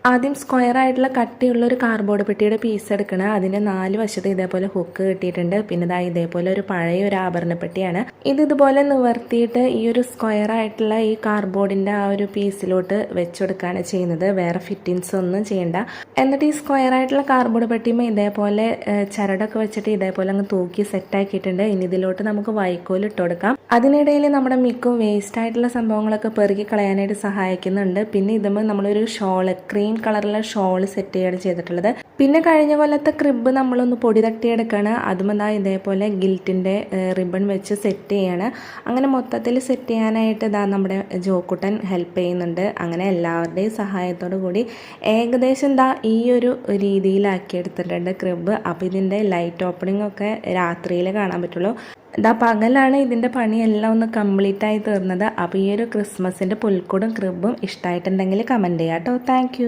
ആദ്യം സ്ക്വയർ ആയിട്ടുള്ള കട്ടിയുള്ള ഒരു കാർഡ്ബോർഡ് പെട്ടിയുടെ പീസ് എടുക്കണം. അതിൻ്റെ 4 വശത്ത് ഇതേപോലെ ഹുക്ക് കിട്ടിയിട്ടുണ്ട്. പിന്നെ ഇതാ ഇതേപോലെ ഒരു പഴയ ഒരു ആഭരണപ്പെട്ടിയാണ്. ഇതുപോലെ നിവർത്തിയിട്ട് ഈ ഒരു സ്ക്വയർ ആയിട്ടുള്ള ഈ കാർഡ്ബോർഡിൻ്റെ ആ ഒരു പീസിലോട്ട് വെച്ചെടുക്കുകയാണ് ചെയ്യുന്നത്. വേറെ ഫിറ്റിങ്സ് ഒന്നും ചെയ്യണ്ട. എന്നിട്ട് ഈ സ്ക്വയർ ആയിട്ടുള്ള കാർഡ്ബോർഡ് പെട്ടിയുമ്പോൾ ഇതേപോലെ ചരടൊക്കെ വെച്ചിട്ട് ഇതേപോലെ അങ്ങ് തൂക്കി സെറ്റാക്കിയിട്ടുണ്ട്. ഇനി ഇതിലോട്ട് നമുക്ക് വൈക്കോൽ ഇട്ട് കൊടുക്കാം. അതിനിടയിൽ നമ്മുടെ മിക്കും വേസ്റ്റ് ആയിട്ടുള്ള സംഭവങ്ങളൊക്കെ പെറുക്കി കളയാനായിട്ട് സഹായിക്കുന്നുണ്ട്. പിന്നെ ഇതുമ്പോൾ നമ്മളൊരു ഷോള് ക്രീം കളറിലെ ഷോള് സെറ്റ് ചെയ്യുകയാണ് ചെയ്തിട്ടുള്ളത്. പിന്നെ കഴിഞ്ഞ കൊല്ലത്തെ ക്രിബ് നമ്മളൊന്ന് പൊടി തട്ടിയെടുക്കുകയാണ്. അതും എന്താ ഇതേപോലെ ഗിൽറ്റിൻ്റെ റിബൺ വെച്ച് സെറ്റ് ചെയ്യാണ്. അങ്ങനെ മൊത്തത്തിൽ സെറ്റ് ചെയ്യാനായിട്ട് ഇതാ നമ്മുടെ ജോക്കുട്ടൻ ഹെൽപ്പ് ചെയ്യുന്നുണ്ട്. അങ്ങനെ എല്ലാവരുടെയും സഹായത്തോടു കൂടി ഏകദേശം എന്താ ഈ ഒരു രീതിയിലാക്കി എടുത്തിട്ടുണ്ട് ക്രിബ്. അപ്പോൾ ഇതിൻ്റെ ലൈറ്റ് ഓപ്പണിംഗ് ഒക്കെ രാത്രിയിൽ കാണാൻ പറ്റുള്ളൂ. ഇതാ പകലാണ് ഇതിൻ്റെ പണിയെല്ലാം ഒന്ന് കംപ്ലീറ്റ് ആയി തീർന്നത്. അപ്പോൾ ഈ ഒരു ക്രിസ്മസിൻ്റെ പുൽക്കൂടും ക്രിബും ഇഷ്ടമായിട്ടുണ്ടെങ്കിൽ കമൻറ്റ് ചെയ്യാം കേട്ടോ. താങ്ക്